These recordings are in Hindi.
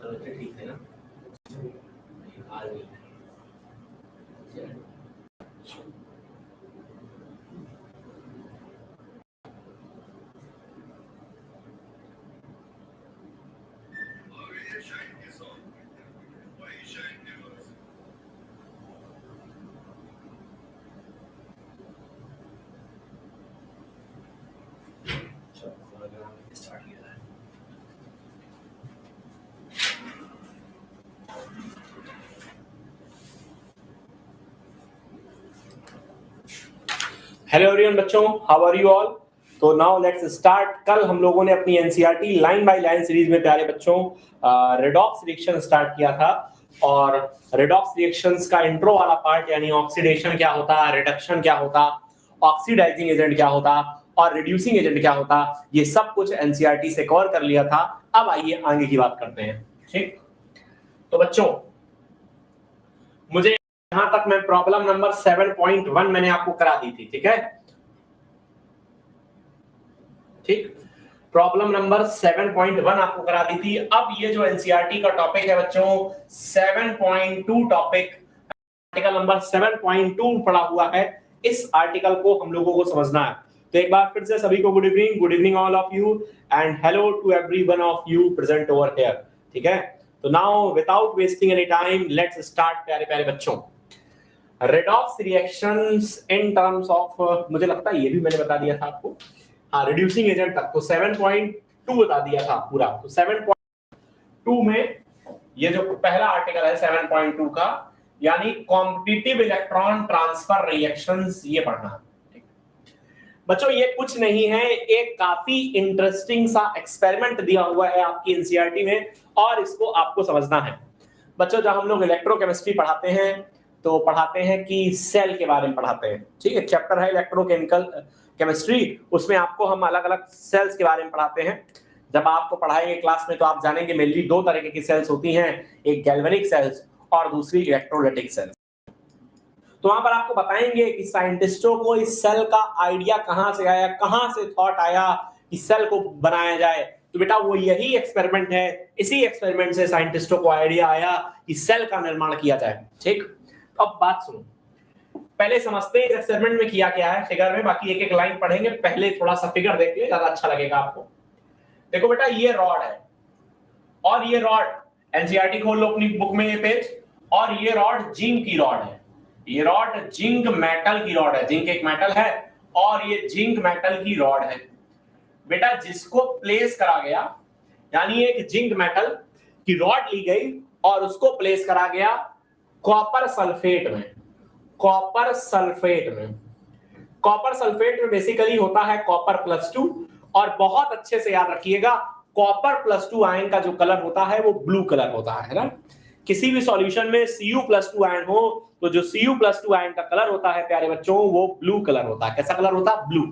तबीयत ठीक है ना? आज नहीं। स्टार्ट किया है। हेलो एवरीवन बच्चों, हाउ आर यू ऑल? तो नाउ लेट्स स्टार्ट। कल हम लोगों ने अपनी NCERT line by line series में प्यारे बच्चों रेडॉक्स रिएक्शन स्टार्ट किया था, और रेडॉक्स रिएक्शंस का इंट्रो वाला पार्ट यानी ऑक्सीडेशन क्या होता, रिडक्शन क्या होता, ऑक्सीडाइजिंग एजेंट क्या होता और रिड्यूसिंग एजेंट क्या होता, ये सब कुछ एनसीईआरटी से कवर कर लिया था। अब आइए आगे की बात करते हैं। ठीक, तो बच्चों मुझे यहां तक मैं प्रॉब्लम नंबर 7.1 मैंने आपको करा दी थी। ठीक है, ठीक, प्रॉब्लम नंबर 7.1 आपको करा दी थी। अब ये जो एनसीईआरटी का टॉपिक है बच्चों 7.2 टॉपिक, आर्टिकल नंबर 7.2 पढ़ा हुआ है। इस आर्टिकल को हम लोगों को समझना है। तो एक बार फिर से सभी को good evening all of you and hello to everyone of you present over here. ठीक है, तो now without wasting any time let's start प्यारे प्यारे बच्चों। Redox reactions in terms of, मुझे लगता है ये भी मैंने बता दिया था आपको, हाँ, रिड्यूसिंग एजेंट तक तो 7.2 बता दिया था पूरा। तो 7.2 में ये जो पहला आर्टिकल है 7.2 का, यानी कॉम्पिटिटिव इलेक्ट्रॉन ट्रांसफर रिएक्शंस, ये पढ़ना है। बच्चों ये कुछ नहीं है, एक काफी इंटरेस्टिंग सा एक्सपेरिमेंट दिया हुआ है आपकी एनसीईआरटी में और इसको आपको समझना है। बच्चों जब हम लोग इलेक्ट्रोकेमिस्ट्री पढ़ाते हैं तो पढ़ाते हैं कि सेल के बारे में पढ़ाते हैं। ठीक है, चैप्टर है इलेक्ट्रोकेमिकल केमिस्ट्री, उसमें आपको हम अलग अलग सेल्स के बारे में पढ़ाते हैं। जब आपको पढ़ाएंगे क्लास में तो आप जानेंगे मेनली दो तरह की सेल्स होती हैं, एक गैल्वेनिक सेल्स और दूसरी इलेक्ट्रोलाइटिक सेल्स। तो वहां पर आपको बताएंगे कि साइंटिस्टों को इस सेल का आइडिया कहां से आया, कहां से थॉट आया कि सेल को बनाया जाए। तो बेटा वो यही एक्सपेरिमेंट है, इसी एक्सपेरिमेंट से साइंटिस्टों को आइडिया आया कि सेल का निर्माण किया जाए। ठीक, अब बात सुनो, पहले समझते हैं इस एक्सपेरिमेंट में किया क्या है फिगर में, बाकी एक एक लाइन पढ़ेंगे, पहले थोड़ा सा फिगर देख ले, ज्यादा अच्छा लगेगा आपको। देखो बेटा ये रॉड है और ये रॉड, एनसीईआरटी खोल लो अपनी बुक में ये पेज, और ये रॉड जिंक की रॉड है। ये रॉड जिंक मेटल की रॉड है, जिंक एक मेटल है और ये जिंक मेटल की रॉड है। बेटा जिसको प्लेस करा गया, यानी एक जिंक मेटल की रॉड ली गई और उसको प्लेस करा गया कॉपर सल्फेट में। कॉपर सल्फेट में, कॉपर सल्फेट में बेसिकली होता है कॉपर +2, और बहुत अच्छे से याद रखिएगा कॉपर +2 आयन का जो कलर होता है वो ब्लू कलर होता है ना। किसी भी सॉल्यूशन में Cu+2 आयन हो तो जो Cu+2 आयन का कलर होता है प्यारे बच्चों वो ब्लू कलर होता है। कैसा कलर होता है? ब्लू।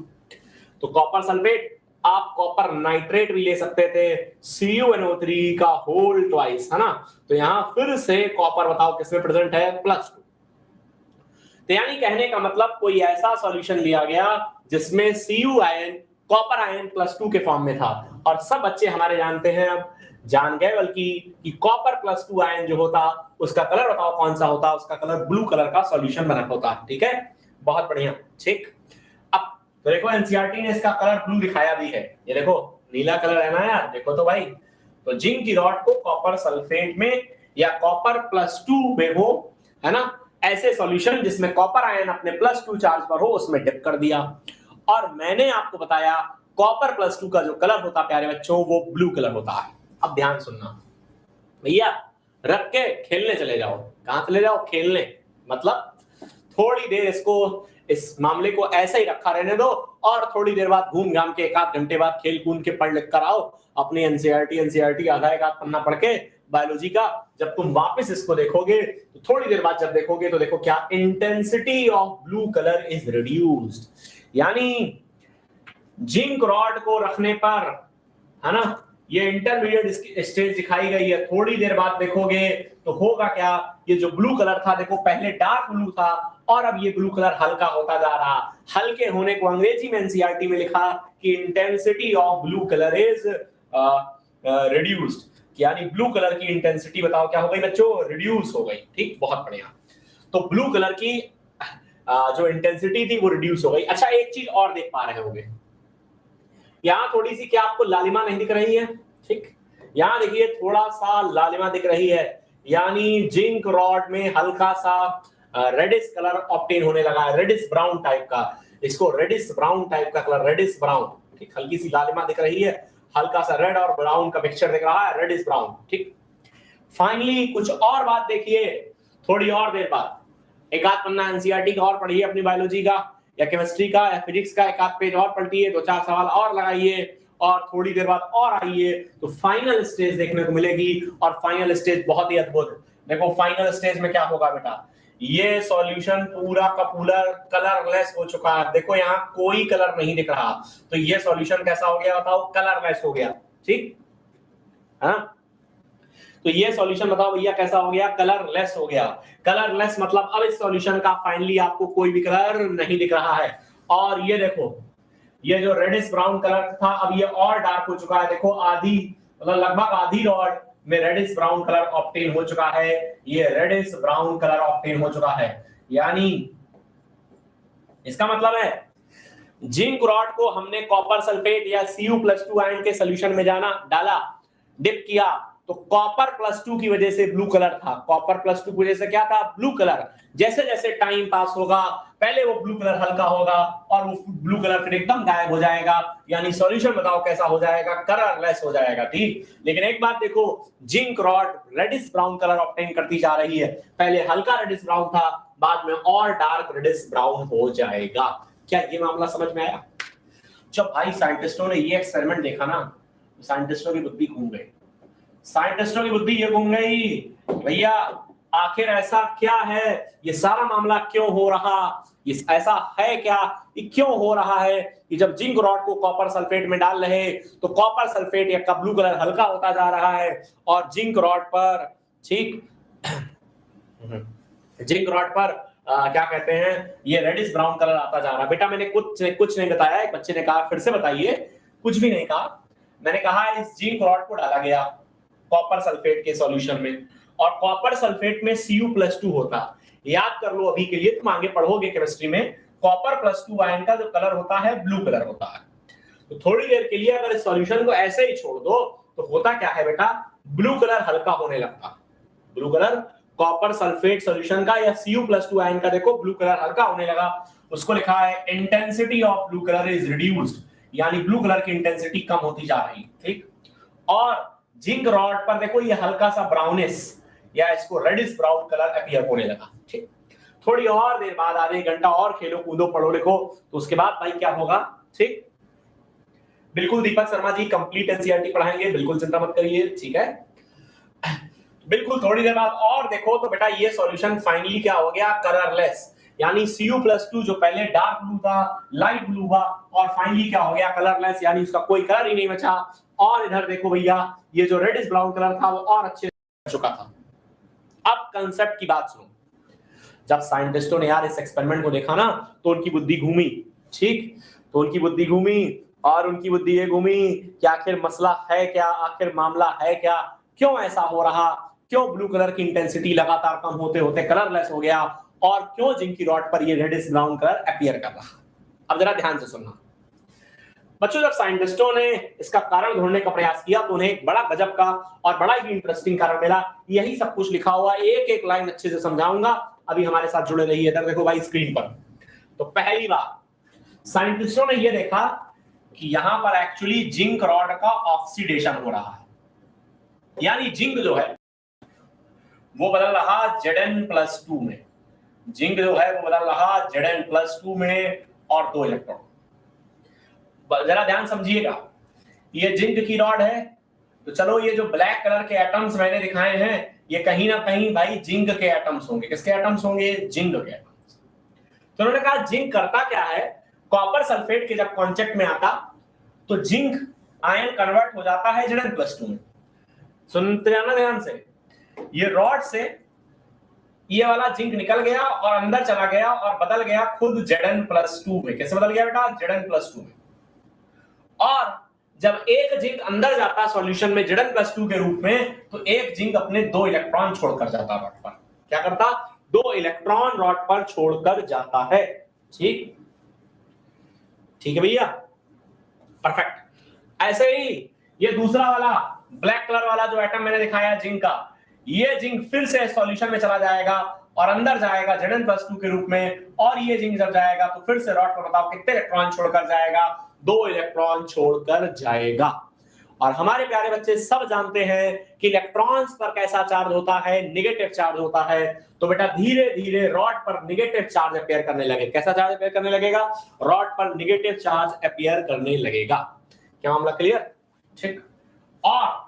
तो कॉपर सल्फेट, आप कॉपर नाइट्रेट भी ले सकते थे, CuNO3 का होल ट्वाइस, है ना। तो यहां फिर से कॉपर बताओ किसमें प्रेजेंट है? +2। तो यानी कहने का मतलब कोई ऐसा सॉल्यूशन लिया गया जिसमें Cu आयन कॉपर आयन +2 के फॉर्म में था, और सब बच्चे हमारे जानते हैं, अब जान गए बल्कि, कि कॉपर +2 आयन जो होता उसका कलर बताओ कौन सा होता? उसका कलर ब्लू कलर का सॉल्यूशन बना होता। ठीक है, बहुत बढ़िया। ठीक, अब तो देखो एनसीईआरटी ने इसका कलर ब्लू दिखाया भी है, ये देखो नीला कलर है ना यार, देखो तो भाई। तो जिंक की रॉड को कॉपर सल्फेट में या कॉपर +2 में हो, है ना, ऐसे सॉल्यूशन जिसमें कॉपर आयन अपने +2 चार्ज पर हो उसमें डिप कर दिया, और मैंने आपको बताया कॉपर +2 का जो कलर होता प्यारे बच्चों वो ब्लू कलर होता है। अब ध्यान सुनना भैया, रख के खेलने चले जाओ। कहां चले जाओ? खेलने। मतलब थोड़ी देर इसको, इस मामले को ऐसे ही रखा रहने दो, और थोड़ी देर बाद घूम घाम के 1 आध घंटे बाद खेल कूद के पढ़ लिख कर आओ अपनी एनसीईआरटी आधा एक आध पन्ना पढ़ के बायोलॉजी का। जब तुम वापस इसको देखोगे तो थोड़ी देर बाद जब देखोगे तो देखो क्या, intensity of blue colour is reduced, यानी जिंक रॉड को रखने पर, है ना, ये इंटरमीडिएट स्टेज दिखाई गई है। थोड़ी देर बाद देखोगे तो होगा क्या, ये जो ब्लू कलर था देखो पहले डार्क ब्लू था और अब ये ब्लू कलर हल्का होता जा रहा। हल्के होने को अंग्रेजी में एनसीईआरटी में लिखा कि intensity of blue colour is reduced. यानी ब्लू कलर की इंटेंसिटी बताओ क्या हो गई बच्चों, रिड्यूस हो गई। ठीक, बहुत बढ़िया। तो ब्लू कलर की जो इंटेंसिटी थी वो रिड्यूस हो गई। अच्छा, एक चीज और देख पा रहे होंगे, यहां थोड़ी सी क्या आपको लालिमा नहीं दिख रही है? ठीक, यहां देखिए थोड़ा सा लालिमा दिख रही है, यानी जिंक रॉड में हल्का सा रेडिश कलर ऑब्टेन होने लगा है, रेडिश ब्राउन टाइप का। इसको रेडिश ब्राउन टाइप का कलर, रेडिश ब्राउन। ठीक, हल्की सी लालिमा दिख रही है, हल्का सा रेड और ब्राउन का मिक्सचर दिख रहा है, रेडिश ब्राउन। ठीक, फाइनली कुछ और बात देखिए, थोड़ी और देर बाद एक आध पन्ना एनसीईआरटी का और पढ़िए, अपनी बायोलॉजी का या केमिस्ट्री का या फिजिक्स का एक आध पेज और पलटिए, 2-4 सवाल और लगाइए और थोड़ी देर बाद और आइए तो फाइनल स्टेज देखने को मिलेगी। और फाइनल स्टेज बहुत ही अद्भुत। देखो फाइनल स्टेज में क्या होगा बेटा, ये सॉल्यूशन पूरा का पूरा कलरलेस हो चुका है। देखो यहाँ कोई कलर नहीं दिख रहा, तो ये सॉल्यूशन कैसा हो गया बताओ, कलरलेस हो गया। ठीक, हाँ, तो ये सॉल्यूशन बताओ भैया कैसा हो गया, कलरलेस हो गया। कलरलेस मतलब अब इस सॉल्यूशन का फाइनली आपको कोई भी कलर नहीं दिख रहा है। और ये देखो, ये जो रेडिश ब्राउन कलर था अब ये और डार्क हो चुका है। देखो आधी, मतलब लगभग आधी रॉड में रेडिश ब्राउन कलर ऑब्टेन हो चुका है। ये रेडिश ब्राउन कलर ऑब्टेन हो चुका है, यानी इसका मतलब है जिंक रॉड को हमने कॉपर सल्फेट या Cu+2 आयन के सॉल्यूशन में डाला, डिप किया, तो कॉपर +2 की वजह से ब्लू कलर था। कॉपर +2 की वजह से क्या था, ब्लू कलर। जैसे जैसे टाइम पास होगा पहले वो ब्लू कलर हल्का होगा और वो ब्लू कलर फिर एकदम गायब हो जाएगा, यानी सॉल्यूशन बताओ कैसा हो जाएगा, कलरलेस हो जाएगा। ठीक, लेकिन एक बात देखो, zinc rod reddish brown colour obtain करती जा रही है। पहले हल्का रेडिश ब्राउन था, बाद में और डार्क रेडिश ब्राउन हो जाएगा। क्या ये मामला समझ में आया? जब भाई साइंटिस्टों ने ये एक्सपेरिमेंट देखा ना, साइंटिस्टों की बुद्धि घूम गई। साइंटिस्टों की बुद्धि ये घूम गई, भैया आखिर ऐसा क्या है, ये सारा मामला क्यों हो रहा, ये ऐसा है क्या, ये क्यों हो रहा है कि जब जिंक रॉड को कॉपर सल्फेट में डाल रहे तो कॉपर सल्फेट या ब्लू कलर हल्का होता जा रहा है और जिंक रॉड पर, ठीक, जिंक रॉड पर क्या कहते हैं, ये रेडिश ब्राउन कलर आता जा रहा है। बेटा मैंने कुछ नहीं बताया, एक बच्चे ने कहा फिर से बताइए, कुछ भी नहीं कहा। मैंने कहा इस जिंक रॉड को डाला गया कॉपर सल्फेट के सॉल्यूशन में और कॉपर सल्फेट में Cu+2 होता। याद कर लो अभी के लिए, तुम आगे पढ़ोगे केमिस्ट्री में, कॉपर +2 आयन का जो कलर होता है ब्लू कलर होता है। तो थोड़ी देर के लिए अगर इस सॉल्यूशन को ऐसे ही छोड़ दो तो होता क्या है बेटा, ब्लू कलर हल्का होने लगता। Blue colour copper sulphate solution का या Cu+2 आयन का देखो ब्लू कलर हल्का होने लगा, उसको लिखा है intensity of blue colour is reduced, यानी ब्लू कलर की इंटेंसिटी कम होती जा रही। ठीक, और जिंक रॉड पर देखो ये हल्का सा ब्राउनिश या इसको रेडिश ब्राउन कलर अपीयर होने लगा। ठीक, थोड़ी और देर बाद, आधे घंटा और खेलो कूदो पढ़ो लिखो तो उसके बाद भाई क्या होगा। ठीक, बिल्कुल दीपक शर्मा जी कंप्लीट एनसीईआरटी पढ़ाएंगे, बिल्कुल चिंता मत करिए। ठीक है, बिल्कुल थोड़ी देर बाद और देखो तो बेटा ये सॉल्यूशन फाइनली क्या हो गया, कलरलेस, यानी Cu+2 जो पहले डार्क ब्लू था, लाइट ब्लू हुआ और फाइनली क्या हो गया, कलरलेस, यानी उसका कोई कलर ही नहीं बचा। और इधर देखो भैया ये जो रेडिश ब्राउन कलर था वो और अच्छे से चुका था। अब कंसेप्ट की बात सुनो, जब साइंटिस्टों ने यार इस एक्सपेरिमेंट को देखा ना तो उनकी बुद्धि घूमी। ठीक, तो उनकी बुद्धि घूमी और उनकी बुद्धि ये घूमी कि आखिर मसला है क्या, आखिर मामला है क्या, क्यों ऐसा हो रहा, क्यों ब्लू कलर की इंटेंसिटी लगातार कम होते होते कलरलेस हो गया और क्यों जिंक की रॉड पर ये रेडिश ब्राउन कलर अपीयर कर रहा। अब जरा ध्यान से सुनना बच्चों, जब साइंटिस्टों ने इसका कारण ढूंढने का प्रयास किया तो उन्हें एक बड़ा गजब का और बड़ा ही इंटरेस्टिंग कारण मिला। यही सब कुछ लिखा हुआ, एक एक लाइन अच्छे से समझाऊंगा, अभी हमारे साथ जुड़े रहिए। इधर देखो भाई स्क्रीन पर, तो पहली बात साइंटिस्टों ने यह देखा कि यहां पर एक्चुअली जिंक रॉड का ऑक्सीडेशन हो रहा है, यानी जिंक जो है वो बदल रहा Zn+2 में, जिंक जो है वो बदल रहा Zn+2 में और 2 इलेक्ट्रॉन। जरा ध्यान समझिएगा, ये जिंक की रॉड है तो चलो ये जो ब्लैक कलर के एटम्स मैंने दिखाए हैं ये कहीं ना कहीं भाई जिंक के एटम्स होंगे। किसके एटम्स होंगे, जिंक के एटम्स। तो उन्होंने कहा जिंक करता क्या है, कॉपर सल्फेट के जब कांटेक्ट में आता तो जिंक आयन कन्वर्ट हो जाता है Zn+2 में। सुनते जाना ध्यान से, ये रॉड से ये वाला जिंक निकल गया और अंदर चला गया और बदल गया खुद Zn+2 में। कैसे बदल गया बेटा, Zn+2 में। और जब एक जिंक अंदर जाता है सॉल्यूशन में Zn+2 के रूप में, तो एक जिंक अपने 2 इलेक्ट्रॉन छोड़कर जाता रॉड पर। क्या करता? 2 इलेक्ट्रॉन रॉड पर छोड़कर जाता है। ठीक है भैया, परफेक्ट। ऐसे ही ये दूसरा वाला ब्लैक कलर वाला जो एटम मैंने दिखाया जिंक का, ये जिंक फिर से सॉल्यूशन में चला जाएगा और अंदर जाएगा Zn+2 के रूप में, और ये जिंक जब जाएगा तो फिर से रॉड पर बताओ कितने इलेक्ट्रॉन छोड़कर जाएगा? 2 इलेक्ट्रॉन छोड़कर जाएगा। और हमारे प्यारे बच्चे सब जानते हैं कि इलेक्ट्रॉन्स पर कैसा चार्ज होता है? नेगेटिव चार्ज होता है। तो बेटा धीरे धीरे रॉड पर नेगेटिव चार्ज अपीयर करने लगेगा। कैसा चार्ज अपीयर करने लगेगा? रॉड पर नेगेटिव चार्ज अपीयर करने लगेगा। क्या मामला क्लियर? ठीक। और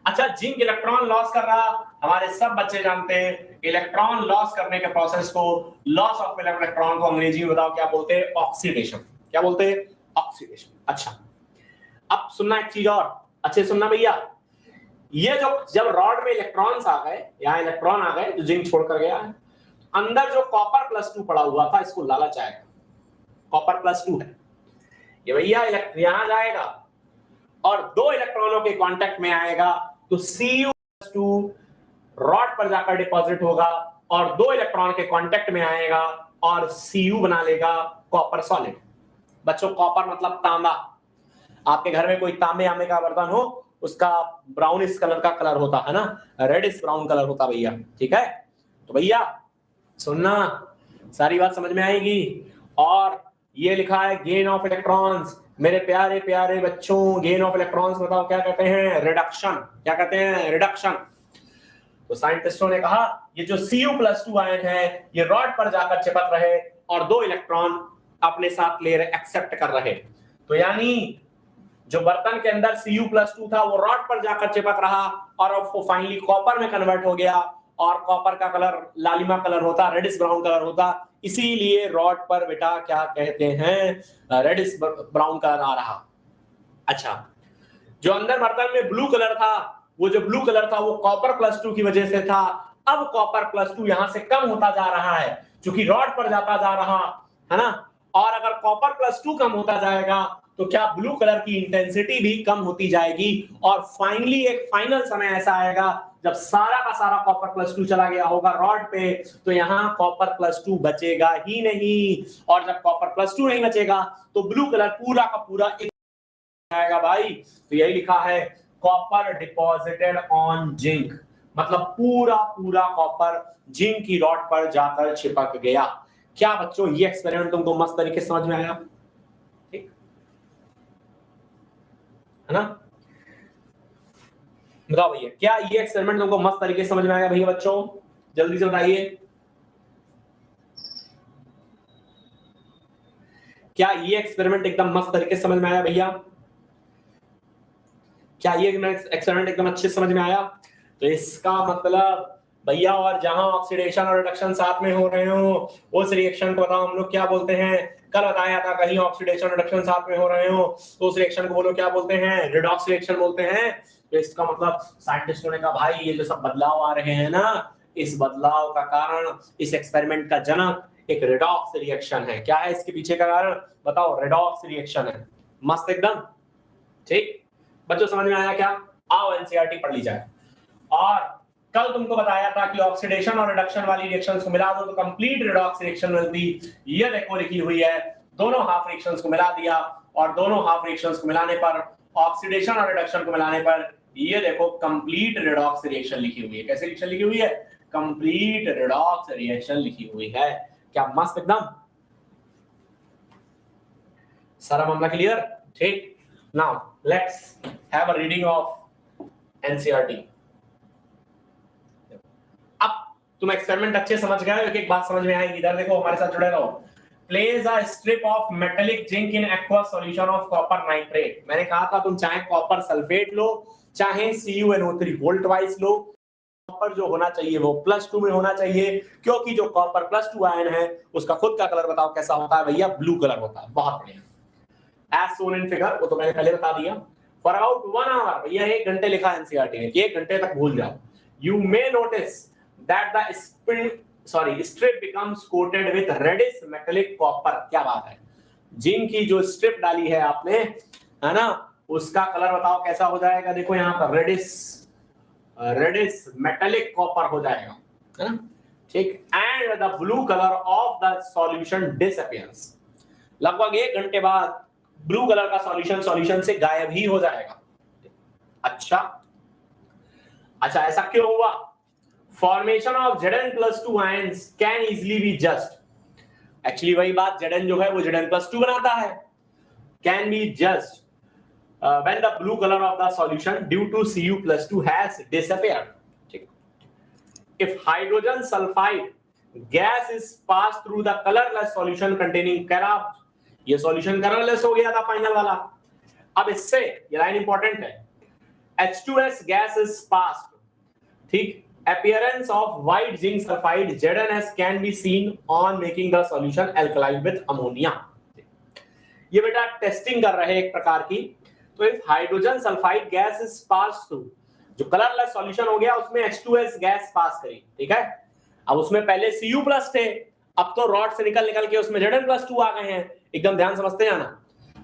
अच्छा, जिंक इलेक्ट्रॉन लॉस कर रहा, हमारे सब बच्चे जानते हैं इलेक्ट्रॉन लॉस करने के प्रोसेस को, लॉस ऑफ इलेक्ट्रॉन को अंग्रेजी में बताओ क्या बोलते हैं? ऑक्सीडेशन। क्या बोलते हैं? ऑक्सीडेशन। अच्छा, अब सुनना एक चीज और अच्छे सुनना भैया, ये जो जब रॉड में इलेक्ट्रॉन्स आ गए, यहां इलेक्ट्रॉन आ गए जो जिंक छोड़कर गया है, अंदर जो कॉपर+2 पड़ा हुआ था, इसको लालच आएगा, कॉपर+2 है ये भैया, यहां जाएगा और 2 इलेक्ट्रॉनों के कांटेक्ट में आएगा, तो Cu+2 रॉड पर जाकर डिपॉजिट होगा और 2 इलेक्ट्रॉन के कांटेक्ट में आएगा और Cu बना लेगा कॉपर सॉलिड। बच्चों कॉपर मतलब तांबा। आपके घर में कोई तांबे आमे का बर्तन हो, उसका ब्राउनिश कलर का कलर होता है ना, रेडिश ब्राउन कलर होता भैया। ठीक है, तो भैया सुनना, सारी बात समझ में आएगी। और ये लिखा है गेन ऑफ इलेक्ट्रॉन्स। मेरे प्यारे प्यारे बच्चों, गेन ऑफ इलेक्ट्रॉन्स बताओ क्या कहते हैं? रिडक्शन। क्या कहते हैं? रिडक्शन। तो साइंटिस्टों ने कहा ये जो Cu+2 आयन है ये रॉड पर जाकर चिपक रहे और 2 इलेक्ट्रॉन अपने साथ ले रहे, एक्सेप्ट कर रहे। तो यानी जो बर्तन के अंदर Cu+2 था वो रॉड पर जाकर चिपक रहा और अब वो फाइनली कॉपर में कन्वर्ट हो गया, और कॉपर का कलर लालिमा कलर होता, रेडिश ब्राउन कलर होता, इसीलिए रॉड पर बेटा क्या कहते हैं? रेडिश ब्राउन कलर आ रहा। अच्छा, जो अंदर बर्तन में ब्लू कलर था, वो जो ब्लू कलर था वो कॉपर+2 की वजह से था। अब कॉपर+2 यहां से कम होता जा रहा है क्योंकि रॉड पर जाता जा रहा है ना, और अगर कॉपर+2 कम होता जाएगा तो क्या ब्लू कलर की इंटेंसिटी भी कम होती जाएगी, और फाइनली एक फाइनल समय ऐसा आएगा जब सारा का सारा कॉपर+2 चला गया होगा रॉड पे, तो यहां कॉपर+2 बचेगा ही नहीं, और जब कॉपर+2 नहीं बचेगा तो ब्लू कलर पूरा का पूरा आएगा भाई। तो यही लिखा है कॉपर डिपॉजिटेड ऑन जिंक, मतलब पूरा पूरा कॉपर जिंक की रॉड पर जाकर चिपक गया। क्या बच्चों ये एक्सपेरिमेंट तुमको मस्त तरीके से समझ में आया? ठीक है ना? बताओ भैया, क्या ये एक्सपेरिमेंट तुमको मस्त तरीके से समझ में आया भैया? बच्चों जल्दी से बताइए, क्या ये एक्सपेरिमेंट एकदम मस्त तरीके से समझ में आया भैया? क्या ये एक्सपेरिमेंट एकदम अच्छे समझ में आया? तो इसका मतलब भैया, और जहां ऑक्सीडेशन और रिडक्शन साथ में हो रहे हो उस रिएक्शन को बताओ हम लोग क्या बोलते हैं? कल बताया था कहीं ऑक्सीडेशन रिडक्शन साथ में हो रहे हो तो उस रिएक्शन को बोलो क्या बोलते हैं? रिडॉक्स रिएक्शन बोलते हैं। तो इसका मतलब साइंटिस्टों ने कहा भाई ये जो सब बदलाव आ रहे हैं ना, इस बदलाव का कारण, इस एक्सपेरिमेंट का जनक एक रिडॉक्स रिएक्शन है। क्या है इसके पीछे का कारण? बताओ, रिडॉक्स रिएक्शन है। मस्त एकदम। ठीक बच्चों, समझ में आया क्या? आओ एनसीईआरटी पढ़ ली जाए। और कल तुमको बताया था कि ऑक्सीडेशन और रिडक्शन वाली रिएक्शंस को मिला दो तो कंप्लीट रिडॉक्स रिएक्शन मिलती। ये देखो लिखी हुई है, दोनों हाफ रिएक्शंस को मिला दिया और दोनों हाफ रिएक्शंस को मिलाने पर, ऑक्सीडेशन और रिडक्शन को मिलाने पर, ये देखो कंप्लीट रिडॉक्स रिएक्शन लिखी हुई है। कैसे रिएक्शन लिखी हुई है? कंप्लीट रिडॉक्स रिएक्शन लिखी हुई है। क्या मस्त एकदम, सारा मामला क्लियर? ठीक, now let's have a reading of NCERT. अब तुम एक्सपेरिमेंट अच्छे समझ गए हो, एक एक बात समझ में आएगी। इधर देखो, हमारे साथ जुड़े रहो। Place a strip of metallic zinc in aqua solution of copper nitrate. मैंने कहा था तुम चाहे कॉपर सल्फेट लो, चाहे CuNO3 वोल्ट वाइज लो, कॉपर जो होना चाहिए वो +2 में होना चाहिए, क्योंकि जो कॉपर+2 आयन है उसका खुद का कलर बताओ कैसा होता है भैया? ब्लू कलर होता है। बहुत बढ़िया, एज सोन इन फिगर, वो तो मैंने पहले बता दिया। फॉर अबाउट 1 आवर, भैया 1 घंटे लिखा है एनसीईआरटी ने, 1 घंटे तक भूल जाओ। You may notice that the strip becomes coated with reddish metallic copper. क्या बात है, जिंक की जो स्ट्रिप डाली है आपने, है ना, उसका कलर बताओ कैसा हो जाएगा। देखो यहाँ पर रेडिश मेटेलिक कॉपर हो जाएगा, है ना, ठीक। And the blue colour of the solution disappears, लगभग 1 घंटे बाद ब्लू कलर का सॉल्यूशन से गायब ही हो जाएगा। अच्छा, ऐसा क्यों हुआ? Formation of Zn+2 ions can easily be just, actually वही बात, Zn जो है वो Zn+2 बनाता है, can be just when the blue color of the solution due to Cu+2 has disappeared. If hydrogen sulfide gas is passed through the colorless solution containing Carab, ये सॉल्यूशन कलरलेस हो गया था फाइनल वाला। अब इससे ये लाइन इंपॉर्टेंट है, H2S gas is passed, ठीक, appearance of white zinc sulfide ZnS can be seen on making the solution alkaline with ammonia। ये बेटा टेस्टिंग कर रहे हैं एक प्रकार की, तो if hydrogen sulphide gas is pass through, जो कलरलेस सॉल्यूशन हो गया उसमें H2S गैस पास करी, ठीक है। अब उसमें पहले Cu+ थे, अब तो रॉड से निकल के उसमें Zn+2 आ गए हैं, एकदम ध्यान समझते हैं ना,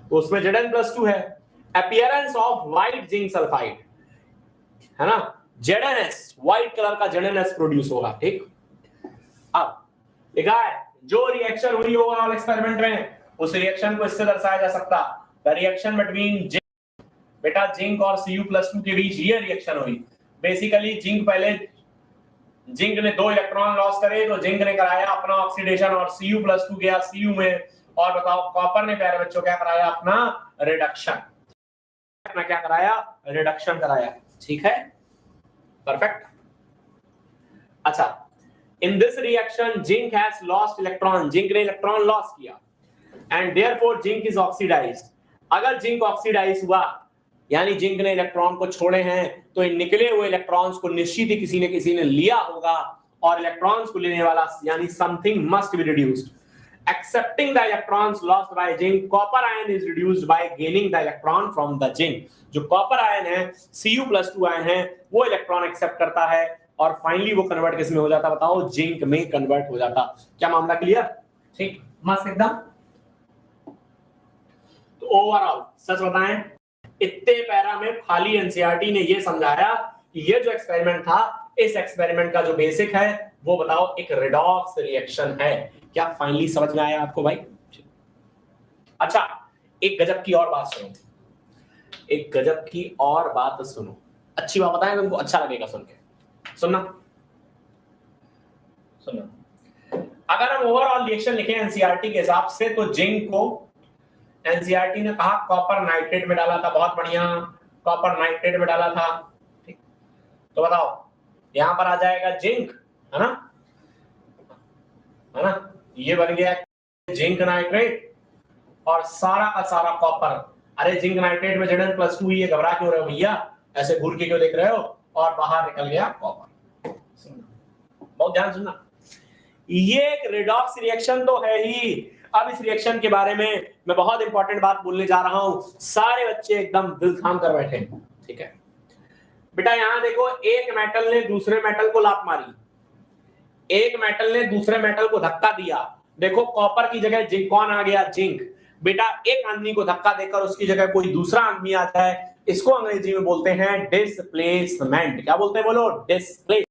तो उसमें Zn+2 है, appearance of white zinc sulphide, है ना, ZnS, व्हाइट कलर का ZnS प्रोड्यूस होगा, ठीक। अब देखा है जो रिएक्शन हुई ओवरऑल एक्सपेरिमेंट में, उस रिएक्शन को इससे दर्शाया जा सकता, द रिएक्शन बिटवीन बेटा जिंक और Cu+2 के बीच ये रिएक्शन हुई। बेसिकली जिंक ने 2 इलेक्ट्रॉन लॉस करे, तो जिंक ने कराया अपना ऑक्सीडेशन और Cu+2 गया Cu में, और बताओ कॉपर ने प्यारे बच्चों क्या कराया, अपना रिडक्शन, अपना क्या कराया, रिडक्शन कराया, ठीक है, परफेक्ट। अच्छा, in this reaction zinc has lost electron, zinc ने इलेक्ट्रॉन लॉस किया, and therefore zinc is oxidised. अगर जिंक ऑक्सीडाइज हुआ यानी जिंक ने इलेक्ट्रॉन को छोड़े हैं, तो इन निकले हुए इलेक्ट्रॉन्स को निश्चित ही किसी ने लिया होगा, और इलेक्ट्रॉन्स को लेने वाला यानी something must be reduced. Accepting the electrons lost by zinc, copper ion is reduced by gaining the electron from the zinc. जो कॉपर आयन है, Cu+2 आयन है, वो इलेक्ट्रॉन एक्सेप्ट करता है, और फाइनली वो कन्वर्ट किस में हो जाता, बताओ, जिंक में कन्वर्ट हो जाता। क्या मामला क्लियर? ठीक, मस्त एकदम। तो ओवरऑल सच बताएं, इतने पैरा में खाली एनसीईआरटी ने ये समझाया कि ये जो एक्सपेरिमेंट था, इस एक्सपेरिमेंट का जो बेसिक है वो बताओ एक रिडॉक्स रिएक्शन है। क्या फाइनली समझ में आया आपको भाई? अच्छा, एक गजब की और बात सुनो, एक गजब की और बात सुनो, अच्छी बात बताएं तुमको, अच्छा लगेगा सुन के, सुनना। अगर हम ओवरऑल रिएक्शन लिखें एनसीईआरटी के हिसाब से, तो जिंक को एनसीईआरटी ने कहा कॉपर नाइट्रेट में डाला था, बहुत बढ़िया, कॉपर नाइट्रेट में डाला था, ठीक। तो बताओ यहां पर आ जाएगा जिंक, है ना, ये बन गया जिंक नाइट्रेट, और सारा का सारा कॉपर। अरे जिंक नाइट्रेट में Zn+2, ये घबरा क्यों रहे हो भैया, ऐसे घूर के क्यों देख रहे हो, और बाहर निकल गया कॉपर। बहुत ध्यान सुनना, ये एक रिडॉक्स रिएक्शन तो है ही। अब इस रिएक्शन के बारे में मैं बहुत इंपॉर्टेंट बात बोलने जा रहा हूं, सारे बच्चे एकदम दिल थाम कर बैठे, ठीक है बेटा। यहां देखो, एक मेटल ने दूसरे मेटल को लात मारी, एक मेटल ने दूसरे मेटल को धक्का दिया। देखो कॉपर की जगह जिंक, कौन आ गया, जिंक। बेटा एक आदमी को धक्का देकर उसकी जगह कोई दूसरा आदमी आता है, इसको अंग्रेजी में बोलते हैं डिस्प्लेसमेंट। क्या बोलते हैं, बोलो, डिस्प्लेस।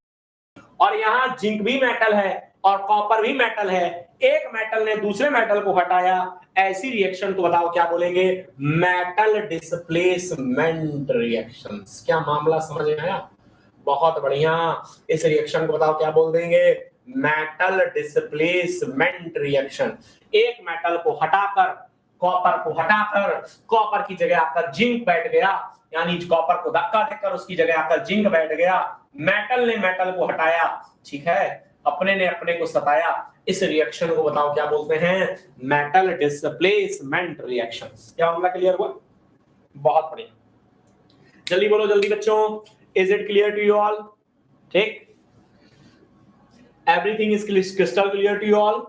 और यहां जिंक भी मेटल है और कॉपर भी मेटल है, एक मेटल ने दूसरे मेटल को हटाया, ऐसी रिएक्शन को बताओ क्या बोलेंगे, मेटल डिस्प्लेसमेंट रिएक्शंस। क्या मामला समझ में आया? बहुत बढ़िया। इस रिएक्शन को बताओ क्या बोल देंगे, मेटल डिस्प्लेसमेंट रिएक्शन। एक मेटल को हटाकर, कॉपर को हटाकर, कॉपर की जगह आकर जिंक बैठ गया, यानी कॉपर को धक्का देकर उसकी जगह आकर जिंक बैठ गया, मेटल ने मेटल को हटाया, ठीक है, अपने ने अपने को सताया। इस रिएक्शन को बताओ क्या बोलते हैं, मेटल डिस्प्लेसमेंट रिएक्शंस। क्या मामला क्लियर हुआ? बहुत बढ़िया, जल्दी बोलो जल्दी बच्चों, is it clear to you all? ठीक, everything is crystal clear to you all?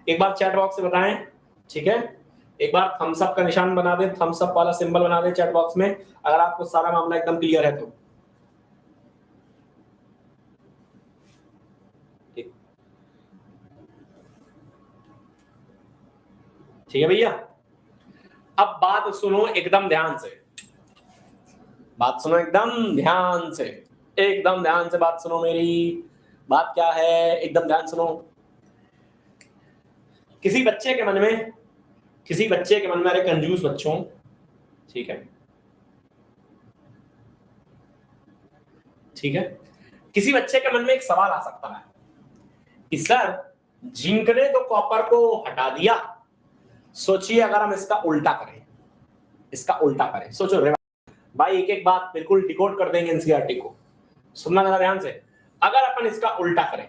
एक बार चैट बॉक्स से बताएं, ठीक है, एक बार थम्स अप का निशान बना दें, थम्स अप वाला सिंबल बना दें चैट बॉक्स में, अगर आपको सारा मामला एकदम क्लियर है तो। ठीक है भैया। अब बात सुनो एकदम ध्यान से, बात सुनो एकदम ध्यान से, एकदम ध्यान से बात सुनो मेरी। बात क्या है, एकदम ध्यान सुनो। किसी बच्चे के मन में, अरे कंजूस बच्चों, ठीक है, ठीक है, किसी बच्चे के मन में एक सवाल आ सकता है कि सर जिंक ने तो कॉपर को हटा दिया, सोचिए अगर हम इसका उल्टा करें, इसका उल्टा करें, सोचो रे भाई, एक एक बात बिल्कुल डिकोड कर देंगे एनसीईआरटी को, सुनना जरा ध्यान से। अगर अपन इसका उल्टा करें,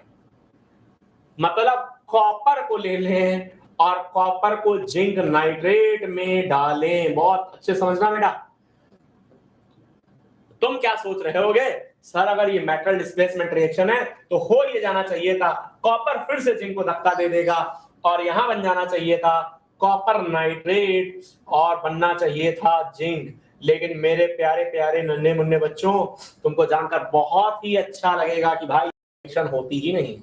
मतलब कॉपर को ले लें और कॉपर को जिंक नाइट्रेट में डालें, बहुत अच्छे समझना बेटा। तुम क्या सोच रहे होगे, सर अगर ये मेटल डिस्प्लेसमेंट रिएक्शन है तो हो ये जाना चाहिए था कॉपर फिर से जिंक को धक्का दे देगा और यहां बन जाना चाहिए था कॉपर नाइट्रेट और बनना चाहिए था जिंक। लेकिन मेरे प्यारे प्यारे नन्हे मुन्ने बच्चों, तुमको जानकर बहुत ही अच्छा लगेगा कि भाई रिएक्शन होती ही नहीं।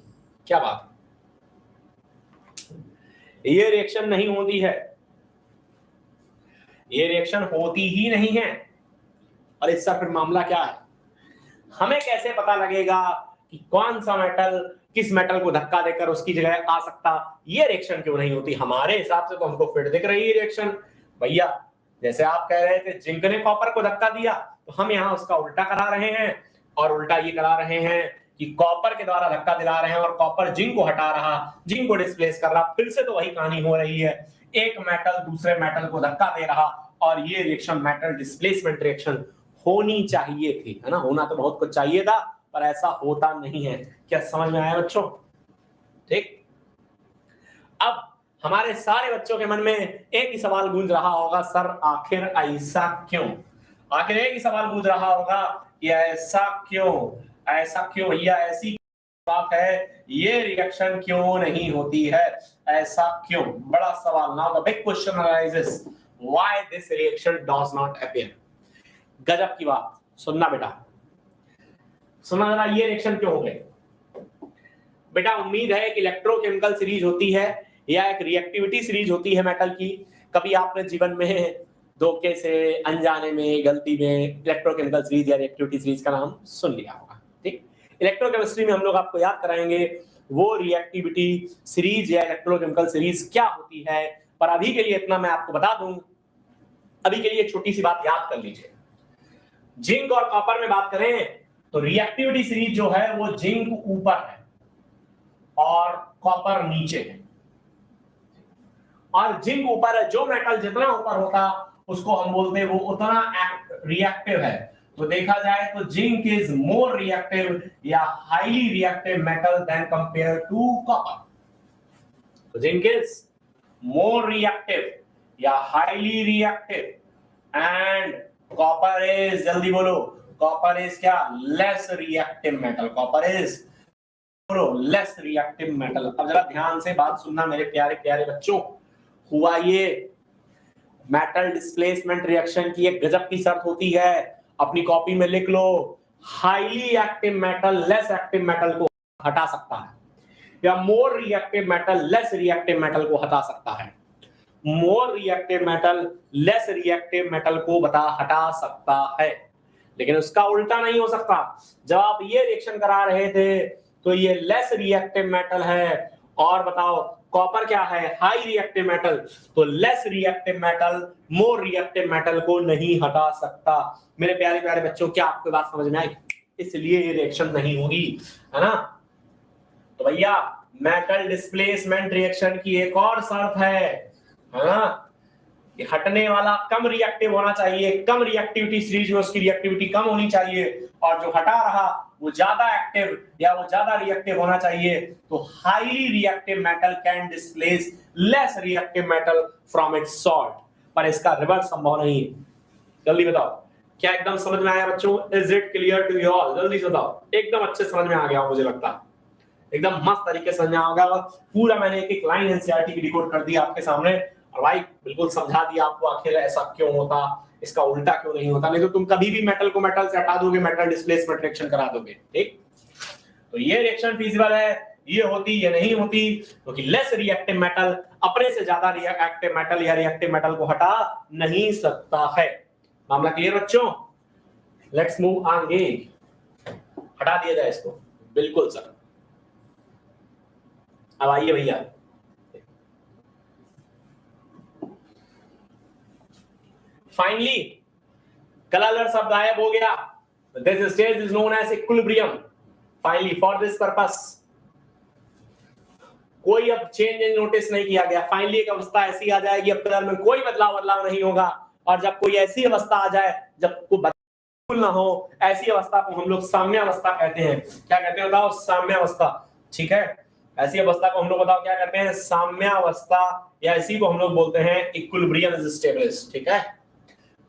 क्या बात, ये रिएक्शन नहीं होती है, ये रिएक्शन होती ही नहीं है। और इसका फिर मामला क्या है, हमें कैसे पता लगेगा कि कौन सा मेटल किस मेटल को धक्का देकर उसकी जगह आ सकता, ये रिएक्शन क्यों नहीं होती? हमारे हिसाब से तो हमको फिर दिख रही है रिएक्शन भैया। जैसे आप कह रहे थे जिंक ने कॉपर को धक्का दिया, तो हम यहाँ उसका उल्टा करा रहे हैं, और उल्टा ये करा रहे हैं कि कॉपर के द्वारा धक्का दिला रहे हैं और कॉपर जिंक को हटा रहा, जिंक को डिस्प्लेस कर रहा। फिर से तो वही कहानी हो रही है, एक मेटल दूसरे मेटल को धक्का दे रहा, और ये रिएक्शन मेटल डिस्प्लेसमेंट रिएक्शन होनी चाहिए थी, है ना, होना तो बहुत कुछ चाहिए था, पर ऐसा होता नहीं है। क्या समझ में आया बच्चों? ठीक, अब हमारे सारे बच्चों के मन में एक ही सवाल गूंज रहा होगा, सर आखिर ऐसा क्यों? आखिर एक ही सवाल गूंज रहा होगा कि ऐसा क्यों, ऐसा क्यों भैया, ऐसी बात है, ये रिएक्शन क्यों नहीं होती है, ऐसा क्यों? बड़ा सवाल। Now the big question arises, why this reaction does not appear. गजब की बात, सुनना बेटा, सुनना जरा, ये रिएक्शन क्यों हो गए बेटा? उम्मीद है कि इलेक्ट्रोकेमिकल सीरीज होती है या एक रिएक्टिविटी सीरीज होती है मेटल की। कभी आपने जीवन में धोखे से, अनजाने में, गलती में इलेक्ट्रोकेमिकल सीरीज या रिएक्टिविटी सीरीज का नाम सुन लिया होगा। ठीक, इलेक्ट्रोकेमिस्ट्री में हम लोग आपको याद कराएंगे वो रिएक्टिविटी सीरीज या इलेक्ट्रोकेमिकल सीरीज क्या होती है। पर अभी के लिए इतना मैं आपको बता दूं, अभी के लिए छोटी सी बात याद कर लीजिए। जिंक और कॉपर में बात करें तो रिएक्टिविटी सीरीज जो है वो जिंक ऊपर है और कॉपर नीचे है। और जिंक ऊपर है, जो मेटल जितना ऊपर होता उसको हम बोलते हैं वो उतना रिएक्टिव है। तो देखा जाए तो जिंक इज मोर रिएक्टिव या highly reactive metal than compare to copper. तो जिंक इज मोर रिएक्टिव या highly reactive and copper is, जल्दी बोलो, कॉपर इज क्या? Less reactive metal. Copper is less reactive metal. अब जरा ध्यान से बात सुनना मेरे प्यारे प्यारे बच्चों, हुआ ये मेटल डिस्प्लेसमेंट रिएक्शन की एक गजब की शर्त होती है, अपनी कॉपी में लिख लो, highly active metal less active metal को हटा सकता है, या more reactive metal less reactive metal को हटा सकता है। More reactive metal less reactive metal को हटा सकता है, लेकिन उसका उल्टा नहीं हो सकता। जब आप ये रिएक्शन करा रहे थे तो ये लेस रिएक्टिव मेटल है, और बताओ कॉपर क्या है? High reactive metal. तो less reactive metal more reactive metal को नहीं हटा सकता। मेरे प्यारे प्यारे बच्चों, क्या आपको बात समझ में आई? इसलिए ये रिएक्शन नहीं होगी, है ना। तो भैया मेटल डिस्प्लेसमेंट रिएक्शन की एक और शर्त है ना, कि हटने वाला कम रिएक्टिव होना चाहिए, कम रिएक्टिविटी सीरीज में उसकी रिएक्टिविटी कम होनी चाहिए, और जो हटा रहा वो ज्यादा एक्टिव या वो ज्यादा रिएक्टिव होना चाहिए। तो highly reactive metal can displace less reactive metal from its salt, पर इसका रिवर्स संभव नहीं है। जल्दी बताओ, क्या एकदम समझ में आया बच्चों? Is it clear to you all? जल्दी से बताओ। एकदम अच्छे समझ में आ गया मुझे लगता है, एकदम मस्त तरीके से समझ में आ गया। पूरा मैंने एक एक लाइन एनसीईआरटी की डिकोड कर दिया आपके सामने, और भाई बिल्कुल समझा दिया आपको आखिर ऐसा क्यों होता, इसका उल्टा क्यों नहीं होता। नहीं तो तुम कभी भी मेटल को मेटल से हटा दोगे, मेटल डिस्प्लेसमेंट रिएक्शन करा दोगे। ठीक, तो ये रिएक्शन फिजिबल है ये होती, ये नहीं होती, क्योंकि लेस रिएक्टिव मेटल अपने से ज्यादा रिएक्टिव मेटल या रिएक्टिव मेटल को हटा नहीं सकता है। मामला क्लियर बच्चों? लेट्स मूव आगे, हटा दिया जाए इसको। बिल्कुल सर। अब आइए भैया, फाइनली कलर शब्द गायब हो गया। This stage is known as equilibrium. Finally for this purpose कोई अब चेंज नोटिस नहीं किया गया। फाइनली एक अवस्था ऐसी आ जाएगी, अब कलर में कोई बदलाव नहीं होगा। और जब कोई ऐसी अवस्था आ जाए जब कोई बदलाव ना हो, ऐसी अवस्था को हम लोग साम्यावस्था कहते हैं। क्या कहते हैं बताओ? साम्यावस्था। ठीक है, ऐसी अवस्था को हम लोग बताओ क्या कहते हैं? साम्यावस्था, या इसी को हम लोग बोलते हैं इक्विलिब्रियम इज स्टेबल। ठीक है,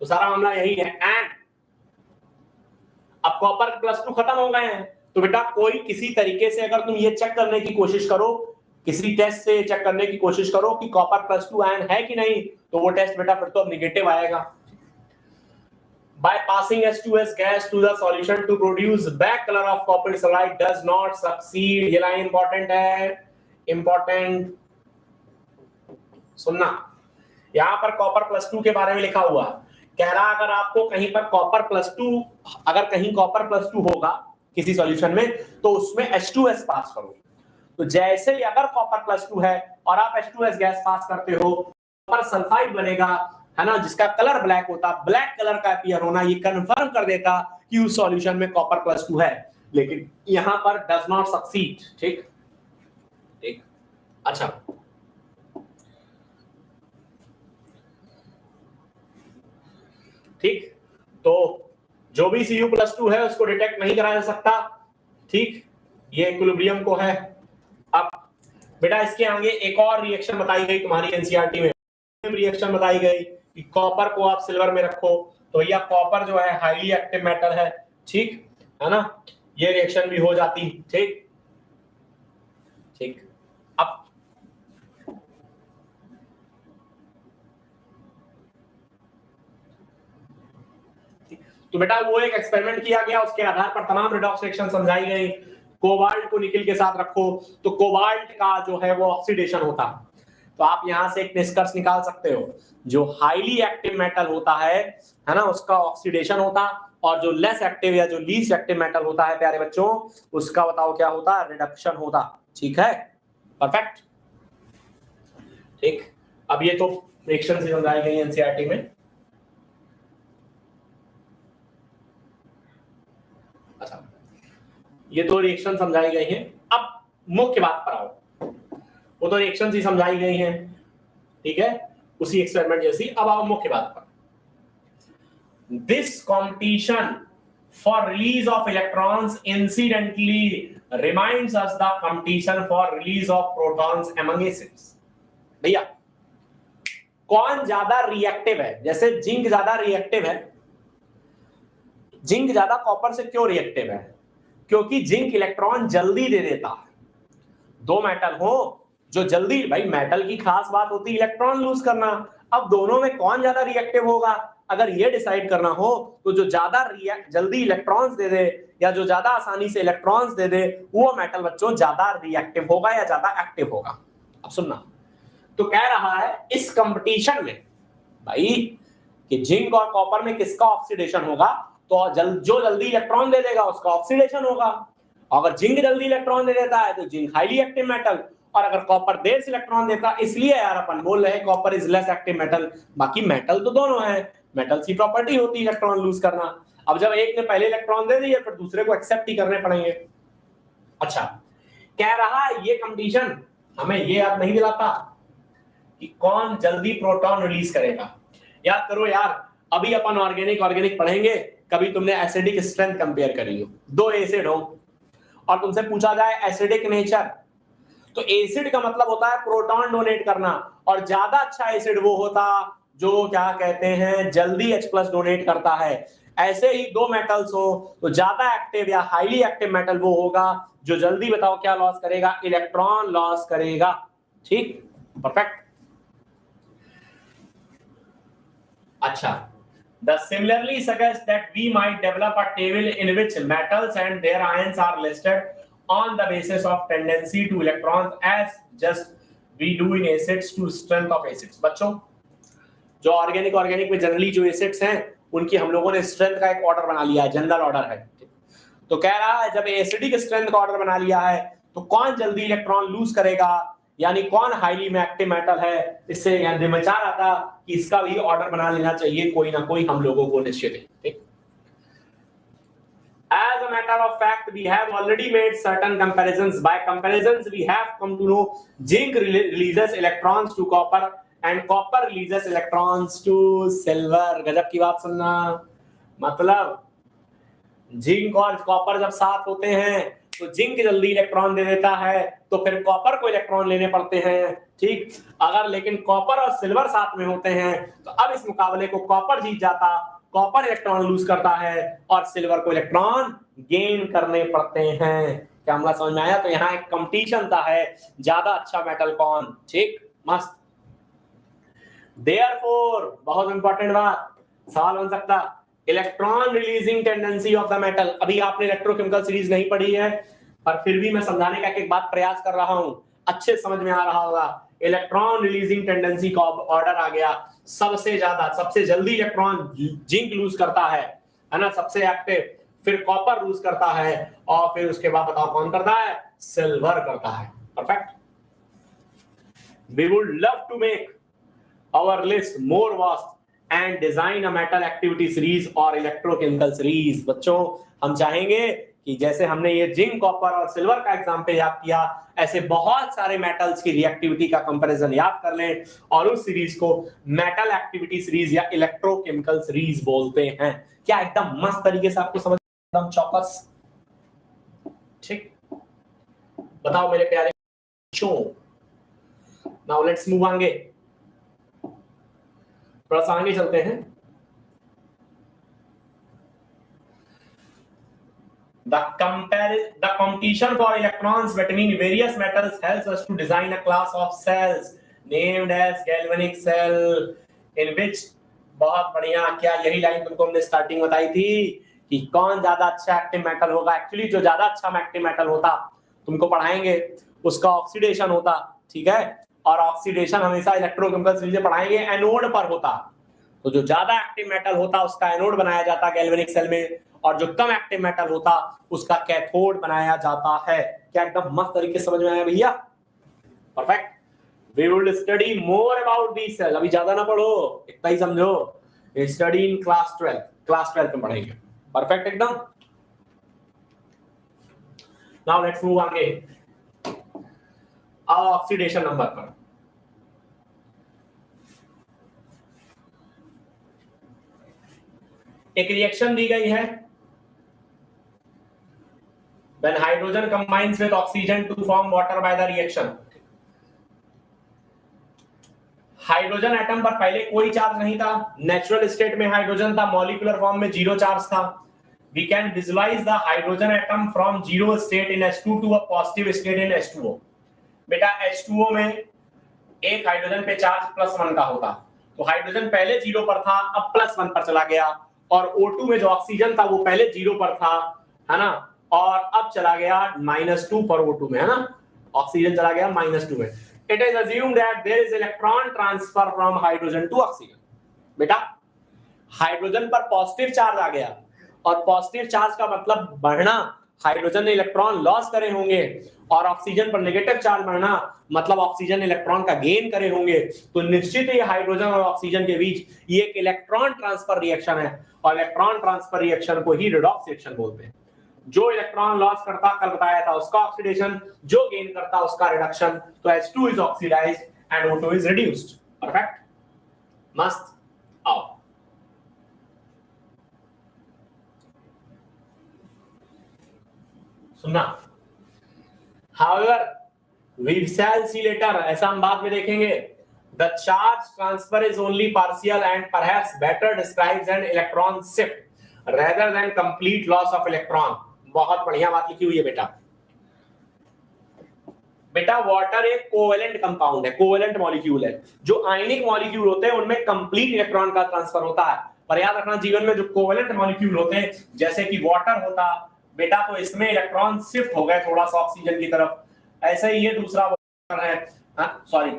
तो सारा मामला यही है। एंड अब कॉपर +2 खत्म हो गए हैं, तो बेटा कोई किसी तरीके से अगर तुम ये चेक करने की कोशिश करो, किसी टेस्ट से चेक करने की कोशिश करो कि कॉपर +2 आयन है कि नहीं, तो वो टेस्ट बेटा फिर तो अब निगेटिव आएगा। By passing H2S gas to the solution to produce back color of copper sulfide does not succeed। ये लाइन इंपॉर्टेंट है, इंपॉर्टेंट सुनना। यहां पर कॉपर +2 के बारे में लिखा हुआ, कह रहा अगर आपको कहीं पर कॉपर +2, अगर कहीं कॉपर +2 होगा किसी सॉल्यूशन में, तो उसमें H2S पास करो। तो जैसे ही अगर कॉपर +2 है और आप H2S गैस पास करते हो, कॉपर सल्फाइड बनेगा, है ना, जिसका कलर ब्लैक होता, ब्लैक कलर का अपीयर होना ये कंफर्म कर देता कि उस सॉल्यूशन में कॉपर +2 है। लेकिन यहां पर डज नॉट सक्सीड। ठीक ठीक, अच्छा ठीक, तो जो भी Cu+2 है उसको डिटेक्ट नहीं करा जा सकता। ठीक, ये इक्विलिब्रियम को है। अब बेटा इसके आगे एक और रिएक्शन बताई गई तुम्हारी एनसीईआरटी में, रिएक्शन बताई गई कि कॉपर को आप सिल्वर में रखो, तो भैया कॉपर जो है हाईली एक्टिव मेटल है। ठीक है ना, ये रिएक्शन भी हो जाती। ठीक ठीक, अब तो बेटा वो एक एक्सपेरिमेंट किया गया, उसके आधार पर तमाम रिडॉक्स रिएक्शन समझाई गई। कोबाल्ट को निकल के साथ रखो, तो कोबाल्ट का जो है वो ऑक्सीडेशन होता, तो आप यहां से एक निष्कर्ष निकाल सकते हो, जो हाईली एक्टिव मेटल होता है ना, उसका ऑक्सीडेशन होता, और जो लेस एक्टिव या जो लीस्ट एक्टिव मेटल होता है प्यारे बच्चों, उसका बताओ क्या होता? रिडक्शन होता। ठीक है, परफेक्ट। ठीक, अब ये तो रिएक्शन से समझाई गई एनसीईआरटी में। अच्छा, ये तो रिएक्शन समझाई गई है। अब मुख्य बात पर आओ, वो तो रिएक्शन ही समझाई गई हैं, ठीक है, उसी एक्सपेरिमेंट जैसी। अब आओ मुख्य बात पर। This competition for release of electrons incidentally reminds us the competition for release of protons among acids. भैया कौन ज्यादा रिएक्टिव है? जैसे जिंक ज्यादा रिएक्टिव है, जिंक ज्यादा कॉपर से क्यों रिएक्टिव है? क्योंकि जिंक इलेक्ट्रॉन जल्दी दे देता है। दो मेटल हो जो जल्दी, भाई मेटल की खास बात होती है इलेक्ट्रॉन लूज करना। अब दोनों में कौन ज्यादा रिएक्टिव होगा, अगर ये डिसाइड करना हो, तो जो ज्यादा जल्दी इलेक्ट्रॉन्स दे दे या जो ज्यादा आसानी से इलेक्ट्रॉन्स दे दे, वो मेटल बच्चों ज्यादा रिएक्टिव होगा या ज्यादा एक्टिव होगा। अब सुनना, तो कह रहा है इस कंपटीशन में भाई कि जिंक और कॉपर में किसका ऑक्सीडेशन होगा, तो जो जल्दी इलेक्ट्रॉन दे देगा उसका ऑक्सीडेशन होगा। अगर जिंक जल्दी इलेक्ट्रॉन दे देता है तो जिंक हाईली एक्टिव मेटल, और अगर कॉपर देर से इलेक्ट्रॉन देता, इसलिए यार अपन बोल रहे हैं copper is less active metal. बाकी मेटल तो दोनों है, मेटल की प्रॉपर्टी होती है इलेक्ट्रॉन लूज करना। अब जब एक ने पहले इलेक्ट्रॉन दे दिए, फिर दूसरे को एक्सेप्ट ही करने पड़ेंगे। अच्छा, कह रहा है ये कंपटीशन हमें ये याद नहीं दिलाता कि कौन जल्दी प्रोटॉन रिलीज करेगा। याद करो यार, अभी अपन ऑर्गेनिक पढ़ेंगे, कभी तुमने एसिडिक स्ट्रेंथ कंपेयर करी हो, दो एसिड हो और तुमसे पूछा जाए एसिडिक नेचर, तो एसिड का मतलब होता है प्रोटॉन डोनेट करना, और ज्यादा अच्छा एसिड वो होता जो क्या कहते हैं जल्दी H+ डोनेट करता है। ऐसे ही दो मेटल्स हो तो ज्यादा एक्टिव या हाईली एक्टिव मेटल वो होगा जो जल्दी बताओ क्या लॉस करेगा, इलेक्ट्रॉन लॉस करेगा। ठीक, परफेक्ट। अच्छा, the similarly suggests that we might develop a table in which metals and their ions are listed on the basis of tendency to electrons as just we do in acids to strength of acids। बच्चों जो ऑर्गेनिक में जनरली जो एसिड्स हैं उनकी हम लोगों ने स्ट्रेंथ का एक ऑर्डर बना लिया है, जनरल ऑर्डर है। तो कह रहा है जब एसिडिक स्ट्रेंथ का ऑर्डर बना लिया है तो कौन जल्दी इलेक्ट्रॉन लूज करेगा, यानी कौन हाईली एक्टिव मेटल है। इससे यहां दिमाग आता कि इसका भी ऑर्डर बना लेना चाहिए कोई ना कोई हम लोगों को निश्चित है। As a matter of fact, we have already made certain comparisons. By comparisons, we have come to know zinc releases electrons to copper and copper releases electrons to silver। गजब की बात सुनना, मतलब जिंक और कॉपर जब साथ होते हैं तो जिंक जल्दी इलेक्ट्रॉन दे देता है, तो फिर कॉपर को इलेक्ट्रॉन लेने पड़ते हैं। ठीक, अगर लेकिन कॉपर और सिल्वर साथ में होते हैं तो अब इस मुकाबले को कॉपर जीत जाता, कॉपर इलेक्ट्रॉन लूज करता है और सिल्वर को इलेक्ट्रॉन गेन करने पड़ते हैं। क्या हमला समझ में आया? तो यहाँ एक कंपटीशन था है ज्यादा अच्छा मेटल कौन। ठीक, मस्त। देयरफॉर बहुत इंपॉर्टेंट बात, सवाल बन सकता, electron releasing tendency of the metal. अभी आपने इलेक्ट्रोकेमिकल सीरीज नहीं पढ़ी है पर फिर भी मैं समझाने का एक बात प्रयास कर रहा हूं, अच्छे समझ में आ रहा होगा। इलेक्ट्रॉन रिलीजिंग टेंडेंसी का ऑर्डर आ गया, सबसे ज्यादा सबसे जल्दी इलेक्ट्रॉन जिंक लूज करता है ना, सबसे एक्टिव, फिर कॉपर लूज करता है और फिर उसके बाद बताओ कौन करता है? सिल्वर करता है। Perfect. We would love to make our list more vast and design a metal activity series और electrochemical series। बच्चों हम चाहेंगे कि जैसे हमने ये जिंक, कॉपर और सिल्वर का एग्जांपल याद किया, ऐसे बहुत सारे मेटल्स की रिएक्टिविटी का कंपैरिजन याद कर लें और उस सीरीज को मेटल एक्टिविटी सीरीज या इलेक्ट्रोकेमिकल सीरीज बोलते हैं। क्या एकदम मस्त तरीके से आपको समझ, एकदम चौकस? ठीक, बताओ मेरे प्यारे बच्चों। नाउ लेट्स मूव आगे, थोड़ा सा आगे चलते हैं। The competition for electrons between various metals helps us to design a class of cells named as galvanic cell in which, बहुत बढ़िया, क्या यही लाइन तुमको हमने स्टार्टिंग बताई थी कि कौन ज्यादा अच्छा एक्टिव मेटल होगा? एक्चुअली जो ज्यादा अच्छा एक्टिव मेटल होता तुमको पढ़ाएंगे उसका ऑक्सीडेशन होता, ठीक है, और ऑक्सीडेशन हमेशा इलेक्ट्रोकेमिकल सीरीज में पढ़ाएंगे एनोड पर होता। तो जो ज्यादा एक्टिव मेटल होता उसका एनोड बनाया जाता गैल्वेनिक सेल में, और जो कम एक्टिव मेटल होता उसका कैथोड बनाया जाता है। क्या एकदम मस्त तरीके से समझ में आया भैया? Perfect. We will study more about this cell. अभी ज्यादा ना पढ़ो, इतना ही समझो। स्टडी इन क्लास 12 में पढ़ेंगे। परफेक्ट एकदम। नाउ लेट्स मूव आगे ऑक्सीडेशन नंबर पर। एक रिएक्शन दी गई है, when hydrogen combines with oxygen to form water by the reaction। Hydrogen atom पर पहले कोई चार्ज नहीं था, नेचुरल स्टेट में हाइड्रोजन था, मॉलिक्यूलर फॉर्म में जीरो चार्ज था। We can visualize the hydrogen atom from zero state in H2 to a positive state in H2O। बेटा H2O में एक हाइड्रोजन पे चार्ज +1 का होता, तो हाइड्रोजन पहले जीरो पर था, अब +1 पर चला गया, और O2 में जो ऑक्सीजन था वो पहले जीरो पर था, है ना, और अब चला गया -2 पर O2 में, है ना, ऑक्सीजन चला गया -2 में। It is assumed that there is electron transfer from hydrogen to oxygen। बेटा हाइड्रोजन पर पॉजिटिव चार्ज आ गया, और पॉजिटिव चार्ज का मतलब बढ़ना, हाइड्रोजन ने इलेक्ट्रॉन लॉस करे होंगे, और ऑक्सीजन पर नेगेटिव चार्ज बढ़ना मतलब ऑक्सीजन ने इलेक्ट्रॉन का गेन करे होंगे। तो निश्चित ही हाइड्रोजन और ऑक्सीजन के बीच ये एक इलेक्ट्रॉन ट्रांसफर रिएक्शन है, और इलेक्ट्रॉन ट्रांसफर रिएक्शन को ही रिडॉक्स रिएक्शन बोलते हैं। जो इलेक्ट्रॉन लॉस करता, कल बताया था, उसका ऑक्सीडेशन, जो गेन करता उसका रिडक्शन। तो H2 is oxidised and O2 is reduced. Perfect, मस्त। आओ सुनना। However, we shall see later, ऐसा हम बाद में देखेंगे। The charge transfer is only partial and perhaps better describes an electron shift rather than complete loss of electron। बहुत बढ़िया बात लिखी हुई है बेटा। बेटा वाटर एक कोवेलेंट कंपाउंड है, कोवेलेंट मॉलिक्यूल है। जो आयनिक मॉलिक्यूल होते हैं उनमें कंप्लीट इलेक्ट्रॉन का ट्रांसफर होता है, पर याद रखना जीवन में जो कोवेलेंट मॉलिक्यूल होते हैं, जैसे कि वाटर होता, बेटा तो इसमें इलेक्ट्रॉन शिफ्ट हो गए थोड़ा सा ऑक्सीजन की तरफ, ऐसे ही ये दूसरा बॉन्ड है, सॉरी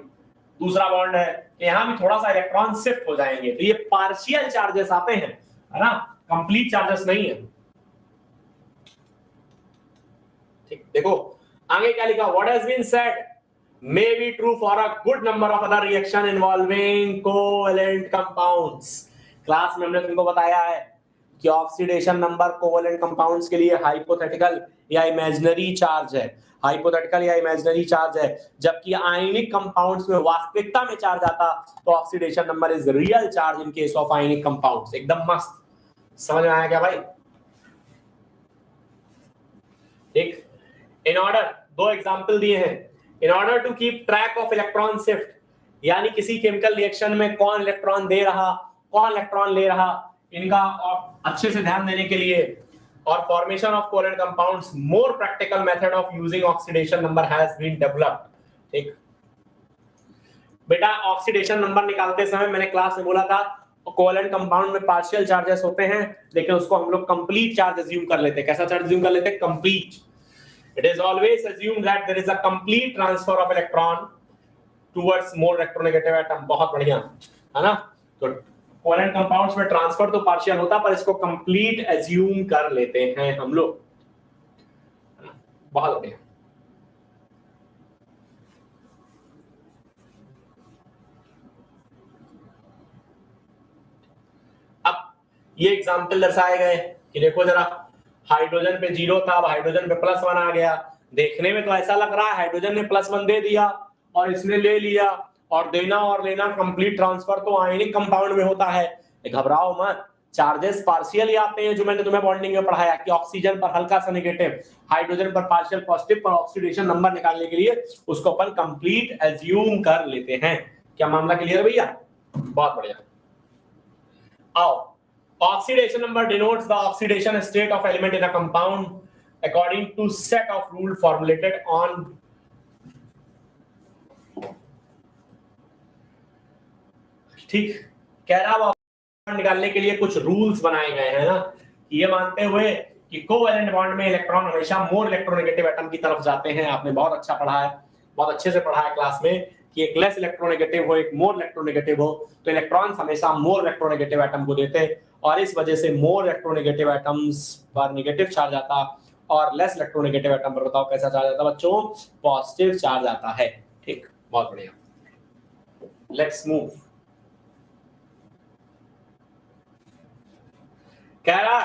दूसरा बॉन्ड है, यहाँ भी थोड़ा सा इलेक्ट्रॉन शिफ्ट हो जाएंगे, तो ये पार्शियल चार्जेस आते हैं, है ना, कंप्लीट चार्जेस नहीं है। ठीक, देखो आगे क्या लिखा, what has been said may be true for a good number of other reaction involving covalent compounds। Class में हमने तुमको बताया है कि ऑक्सीडेशन नंबर कोवेलेंट कंपाउंड्स के लिए हाइपोथेटिकल या इमेजिनरी चार्ज है, हाइपोथेटिकल या इमेजिनरी चार्ज है, जबकि आयनिक कंपाउंड्स में वास्तविकता में चार्ज आता तो oxidation number is real charge in case of ionic compounds. एकदम मस्त, समझ में आया क्या भाई? ठीक, इन ऑर्डर दो एग्जांपल दिए हैं, in order to keep track of electron shift, यानी किसी केमिकल रिएक्शन में कौन इलेक्ट्रॉन दे रहा कौन इलेक्ट्रॉन ले रहा, इनका अच्छे से ध्यान देने के लिए, और formation of covalent compounds, more practical method of using oxidation number has been developed. ठीक बेटा, ऑक्सीडेशन नंबर निकालते समय मैंने क्लास में बोला था कोवेलेंट कंपाउंड में पार्शियल चार्जेस होते हैं, लेकिन उसको हम लोग कंप्लीट चार्ज अज्यूम कर लेते हैं। कैसा चार्ज अज्यूम कर लेते हैं? Complete. It is always assumed that there is a complete transfer of electron towards more electronegative atom। बहुत बढ़िया, है ना? तो कोवेलेंट कंपाउंड्स में ट्रांसफर तो पार्शियल होता, पर इसको कंप्लीट अज्यूम कर लेते हैं हम लोग। बहुत बढ़िया। अब ये एग्जांपल दर्शाए गए कि देखो जरा, हाइड्रोजन पे 0 था, अब हाइड्रोजन पे +1 आ गया। देखने में तो ऐसा लग रहा है हाइड्रोजन ने +1 दे दिया और इसने ले लिया, और देना और लेना कंप्लीट ट्रांसफर तो आयनिक कंपाउंड में होता है। घबराओ मत, चार्जेस पार्शियल ही आते हैं, जो मैंने तुम्हें बॉन्डिंग में पढ़ाया कि ऑक्सीजन पर हल्का सा नेगेटिव, हाइड्रोजन पर पार्शियल पॉजिटिव, पर ऑक्सीडेशन नंबर निकालने के लिए उसको अपन कंप्लीट अज्यूम कर लेते हैं। क्या मामला क्लियर है भैया? बहुत बढ़िया। आओ, oxidation number denotes the oxidation state of element in a compound according to set of rule formulated on ठीक कह रहा है, निकालने के लिए कुछ रूल्स बनाए गए हैं ना, ये मानते हुए कि कोवेलेंट बॉन्ड में इलेक्ट्रॉन हमेशा मोर इलेक्ट्रोनेगेटिव एटम की तरफ जाते हैं। आपने बहुत अच्छा पढ़ा है, बहुत अच्छे से पढ़ा है क्लास में कि एक लेस इलेक्ट्रोनेगेटिव हो एक मोर इलेक्ट्रोनेगेटिव हो, तो इलेक्ट्रॉन्स हमेशा मोर इलेक्ट्रोनेगेटिव एटम को देते हैं, और इस वजह से मोर इलेक्ट्रोनेगेटिव एटम्स पर नेगेटिव चार्ज आता और लेस इलेक्ट्रोनेगेटिव एटम पर बताओ कैसा चार्ज आता बच्चों? पॉजिटिव चार्ज आता है। ठीक, बहुत बढ़िया। Let's move. कह रहा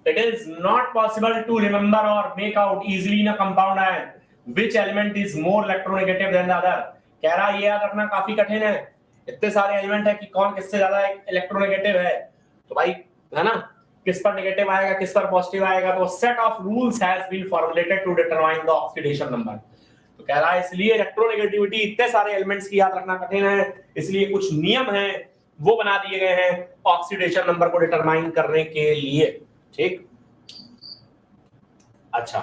it is not possible to remember or make out easily in a compound ion which element is more electronegative than the other। कह रहा ये याद रखना काफी कठिन है, इतने सारे एलिमेंट है कि कौन किससे ज्यादा इलेक्ट्रोनेगेटिव है, तो भाई है ना, किस पर नेगेटिव आएगा किस पर पॉजिटिव आएगा, तो set of rules has been formulated to determine the oxidation number. तो कह रहा है इसलिए इलेक्ट्रोनेगेटिविटी इतने सारे एलिमेंट्स की याद रखना कठिन है, इसलिए कुछ नियम हैं वो बना दिए गए हैं ऑक्सीडेशन नंबर को डिटरमाइन करने के लिए। ठीक, अच्छा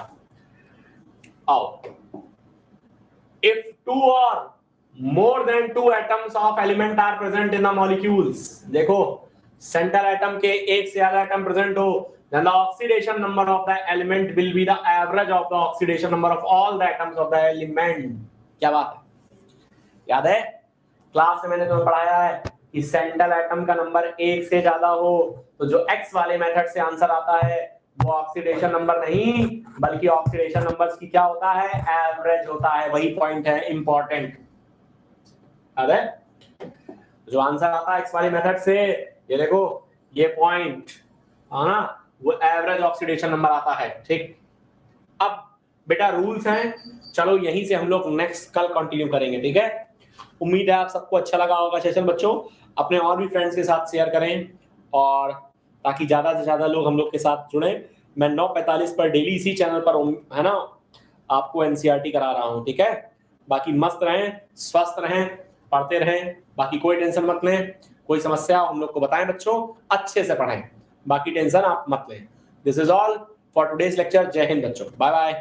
आओ, if 2 or more than 2 atoms of element are present in the molecules, देखो सेंट्रल एटम के एक से ज्यादा एटम प्रेजेंट हो, then the oxidation number of the element will be the average of the oxidation number of all the atoms of the element। क्या बात है, याद है क्लास में मैंने तुम्हें पढ़ाया है कि सेंट्रल एटम का नंबर 1 से ज्यादा हो तो जो x वाले मेथड से आंसर आता है वो ऑक्सीडेशन नंबर नहीं बल्कि ऑक्सीडेशन नंबर्स की क्या होता है? एवरेज होता है। वही पॉइंट है इंपॉर्टेंट, याद है? जो आंसर आता है x वाले मेथड से, ये देखो ये पॉइंट, है ना, वो एवरेज ऑक्सीडेशन नंबर आता है। ठीक, अब बेटा रूल्स हैं, चलो यहीं से हम लोग नेक्स्ट कल कंटिन्यू करेंगे। ठीक है, उम्मीद है आप सबको अच्छा लगा होगा सेशन। बच्चों अपने और भी फ्रेंड्स के साथ शेयर करें, और ताकि ज्यादा से ज्यादा लोग हम लोग के साथ जुड़े। मैं 9:45 पर डेली इसी चैनल पर, है ना, आपको एनसीईआरटी करा रहा हूँ। ठीक है, बाकी मस्त रहें, स्वस्थ रहें, पढ़ते रहें, बाकी कोई टेंशन मत लें, कोई समस्या हम लोग को बताएं बच्चों, अच्छे से पढ़ें, बाकी टेंशन आप मत लें। This is all for today's lecture. जय हिंद बच्चों, बाय बाय।